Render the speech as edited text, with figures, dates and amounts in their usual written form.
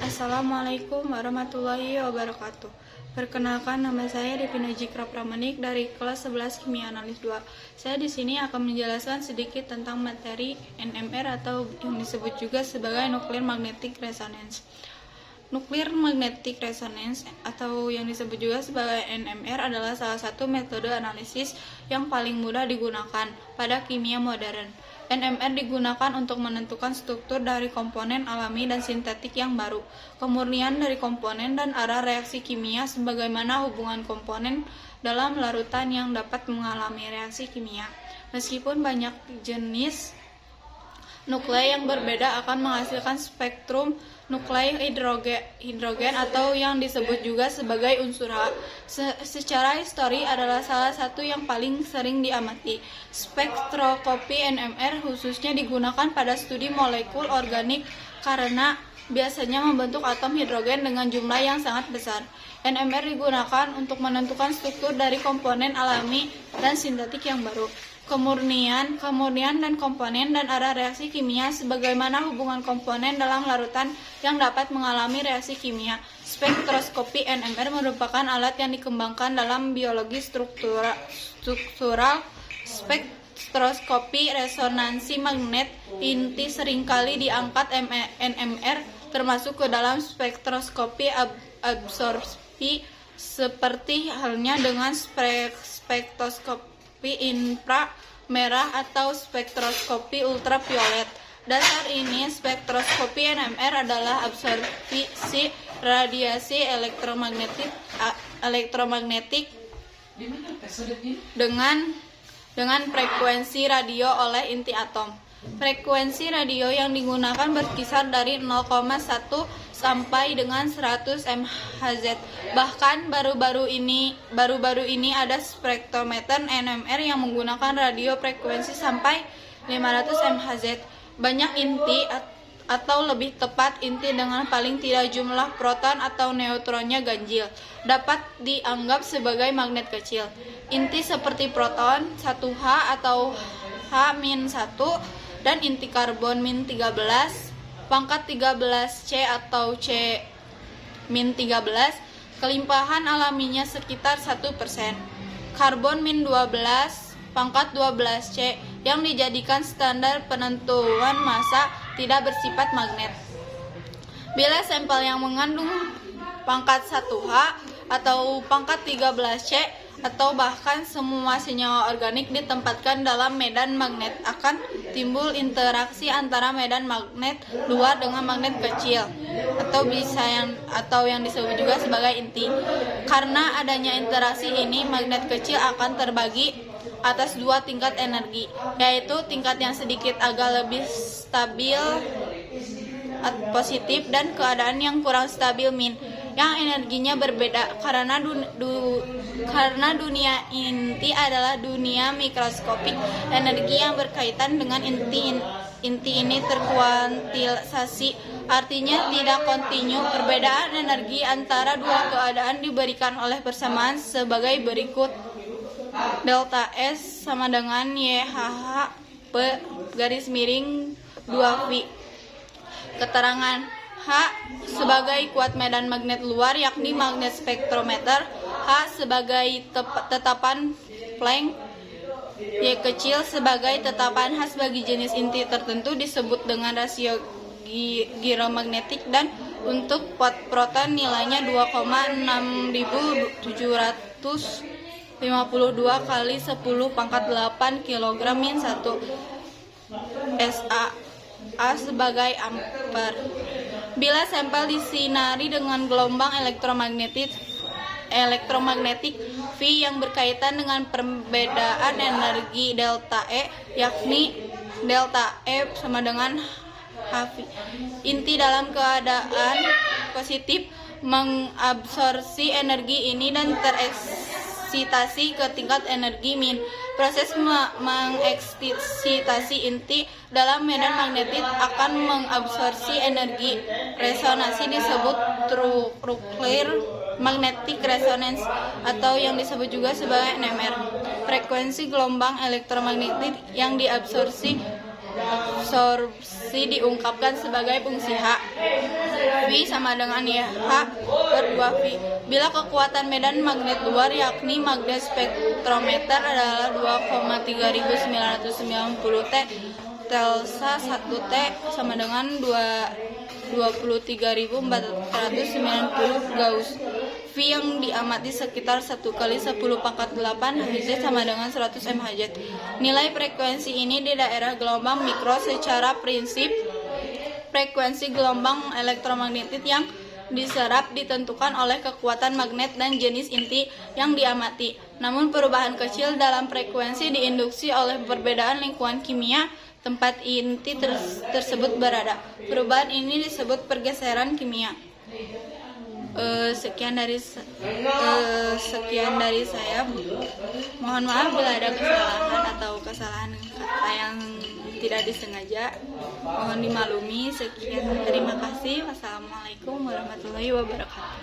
Assalamualaikum warahmatullahi wabarakatuh. Perkenalkan, nama saya Devina Jikra Pramanik dari kelas 11 Kimia Analis 2. Saya di sini akan menjelaskan sedikit tentang materi NMR atau yang disebut juga sebagai Nuclear Magnetic Resonance. Nuclear Magnetic Resonance atau yang disebut juga sebagai NMR adalah salah satu metode analisis yang paling mudah digunakan pada kimia modern. NMR digunakan untuk menentukan struktur dari komponen alami dan sintetik yang baru, kemurnian dari komponen dan arah reaksi kimia sebagaimana hubungan komponen dalam larutan yang dapat mengalami reaksi kimia. Meskipun banyak jenis nuklei yang berbeda akan menghasilkan spektrum nuklei hidrogen atau yang disebut juga sebagai unsur H. Secara histori adalah salah satu yang paling sering diamati. Spektroskopi NMR khususnya digunakan pada studi molekul organik karena biasanya membentuk atom hidrogen dengan jumlah yang sangat besar. NMR digunakan untuk menentukan struktur dari komponen alami dan sintetik yang baru, kemurnian dan komponen dan arah reaksi kimia sebagaimana hubungan komponen dalam larutan yang dapat mengalami reaksi kimia. Spektroskopi NMR merupakan alat yang dikembangkan dalam biologi struktural. Spektroskopi resonansi magnet inti seringkali diangkat NMR termasuk ke dalam spektroskopi absorpsi seperti halnya dengan spektroskopi inframerah atau spektroskopi ultraviolet. Dasar ini, spektroskopi NMR adalah absorpsi radiasi elektromagnetik dengan frekuensi radio oleh inti atom. Frekuensi radio yang digunakan berkisar dari 0,1 sampai dengan 100 MHz. Bahkan baru-baru ini ada spektrometer NMR yang menggunakan radio frekuensi sampai 500 MHz. Banyak inti atau lebih tepat inti dengan paling tidak jumlah proton atau neutronnya ganjil dapat dianggap sebagai magnet kecil. Inti seperti proton 1H atau H-1 dan inti karbon -13, pangkat 13C atau C-13, kelimpahan alaminya sekitar 1%. Karbon -12, pangkat 12C, yang dijadikan standar penentuan massa tidak bersifat magnet. Bila sampel yang mengandung pangkat 1H atau pangkat 13C atau bahkan semua senyawa organik ditempatkan dalam medan magnet, akan timbul interaksi antara medan magnet luar dengan magnet kecil atau yang disebut juga sebagai inti. Karena adanya interaksi ini, magnet kecil akan terbagi atas dua tingkat energi, yaitu tingkat yang sedikit agak lebih stabil positif dan keadaan yang kurang stabil min, yang energinya berbeda karena dunia inti adalah dunia mikroskopik. Energi yang berkaitan dengan inti ini terkuantilisasi, artinya tidak kontinu. Perbedaan energi antara dua keadaan diberikan oleh persamaan sebagai berikut: delta S sama dengan YHH P(2V). Keterangan: H sebagai kuat medan magnet luar yakni magnet spektrometer, H sebagai tetapan Planck, Y kecil sebagai tetapan khas bagi jenis inti tertentu disebut dengan rasio giromagnetik, dan untuk proton nilainya 2,6752 kali 10 pangkat 8 kg min 1 SA. A sebagai ampere. Bila sampel disinari dengan gelombang elektromagnetik V yang berkaitan dengan perbedaan energi delta E, yakni delta E sama dengan HV. Inti dalam keadaan positif mengabsorpsi energi ini dan tereksitasi ke tingkat energi min. Proses mengeksitasi inti dalam medan magnetik akan mengabsorpsi energi. Resonansi disebut nuclear magnetic resonance atau yang disebut juga sebagai NMR. Frekuensi gelombang elektromagnetik yang diabsorpsi absorpsi diungkapkan sebagai fungsi H. V sama dengan H per 2V. Bila kekuatan medan magnet luar yakni magnet spektrometer adalah 2,3990 T, Telsa 1 T sama dengan 23.490 Gauss. V yang diamati sekitar 1 kali 10 pangkat 8 Hz sama dengan 100 MHz. Nilai frekuensi ini di daerah gelombang mikro. Secara prinsip, frekuensi gelombang elektromagnetik yang diserap ditentukan oleh kekuatan magnet dan jenis inti yang diamati. Namun perubahan kecil dalam frekuensi diinduksi oleh perbedaan lingkungan kimia tempat inti tersebut berada. Perubahan ini disebut pergeseran kimia. Sekian dari saya. Mohon maaf bila ada kesalahan kata yang tidak disengaja. Mohon dimaklumi. Sekian, terima kasih. Wassalamualaikum warahmatullahi wabarakatuh.